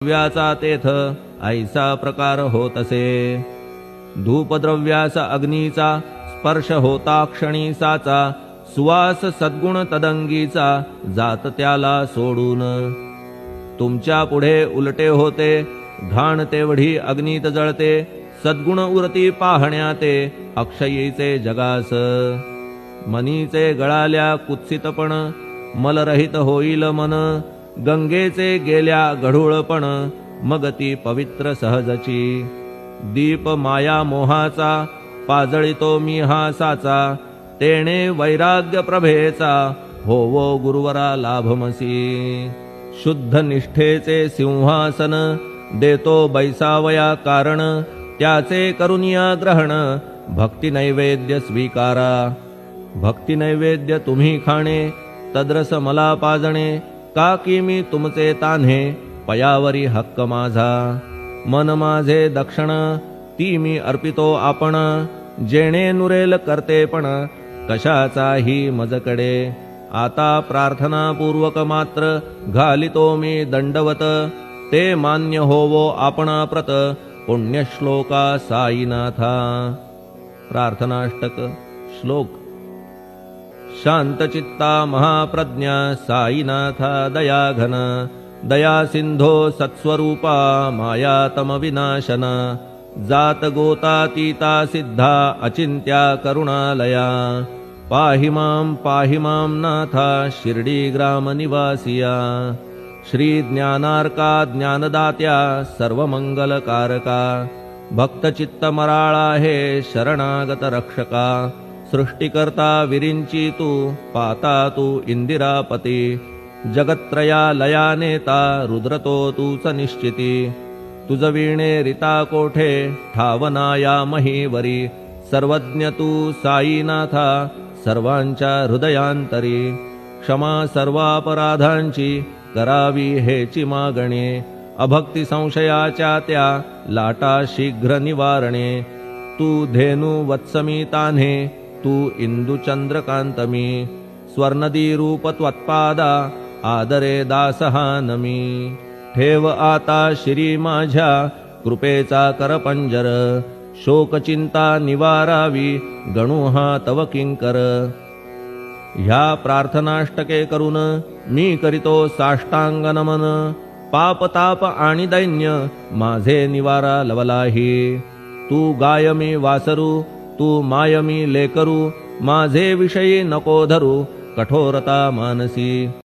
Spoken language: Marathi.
द्रव्याचा तेथ ऐसा प्रकार होतसे। धूपद्रव्यास अग्नीचा स्पर्श होता क्षणी साचा, सुवास सद्गुण तदंगीचा जात त्याला सोडून। तुमच्या पुढे उलटे होते घाण तेवढी अग्नीत जळते, सद्गुण उरती पाहण्या ते अक्षयीचे जगास। मनीचे गळाल्या कुत्सितपण मलरहित होईल मन, गंगेचे गेल्या गढूळपण मग ती पवित्र सहजची। दीप माया मोहाचा पाजळितो मी हा साचा, तेणे वैराग्य प्रभेचा होवो गुरुवरा लाभमसी। शुद्ध निष्ठेचे सिंहासन देतो बैसावया कारण, त्याचे करुनिया ग्रहण भक्ती नैवेद्य स्वीकारा। भक्ती नैवेद्य तुम्ही खाणे तद्रस मला पाजणे, का की मी तुमचे तान्हे पयावरी हक्क माझा। मन माझे दक्षिण ती मी अर्पितो आपण, जेणे नुरेल करतेपण कशाचाही मजकडे। आता प्रार्थनापूर्वक मात्र घालितो मी दंडवत, ते मान्य होवो आपणाप्रत पुण्यश्लोका साईनाथा। प्रार्थनाष्टक श्लोक। शांतचित्ता महाप्रज्ञा साईनाथा दयाघन, दया सिंधो सत्स्वरूपा मायातम विनाशन। जात गोतातीता सिद्धा अचिंत्या करुणालया, पाहि मां नाथा शिर्डी ग्राम निवासिया। श्री ज्ञानार्का ज्ञानदात्या सर्वमंगलकारका, भक्तचित्त मराळा हे शरणागत रक्षका। सृष्टिकर्ता विरिंची तू पाता तू इंदिरापती, जगत्त्रया लया नेता रुद्रतो तूच निश्चिती। तुझ वीणे रिता कोठे ठावना या महीवरी, सर्वज्ञ तू साईनाथा सर्वांच्या हृदयांतरी। क्षमा सर्वापराधांची करावी हेची मागणे, अभक्ती संशयाच्या त्या लाटा शीघ्र निवारणे। तू धेनु वत्समी तान्हे तू इंदू चंद्रकांतमी, स्वर्णदी रूप त्वत्पादा आदरे दासहा नमी। ठेव आता शिरी माझ्या कृपेचा करपंजर, शोकचिंता निवारावी गणू हा तव किंकर। ह्या प्रार्थनाष्टके करून मी करीतो साष्टांग नमन, पाप ताप आणि दैन्य माझे निवारा लवलाही। तू गाय मी वासरू तू माय मी लेकरू, माझे विषयी नको धरू कठोरता मानसी।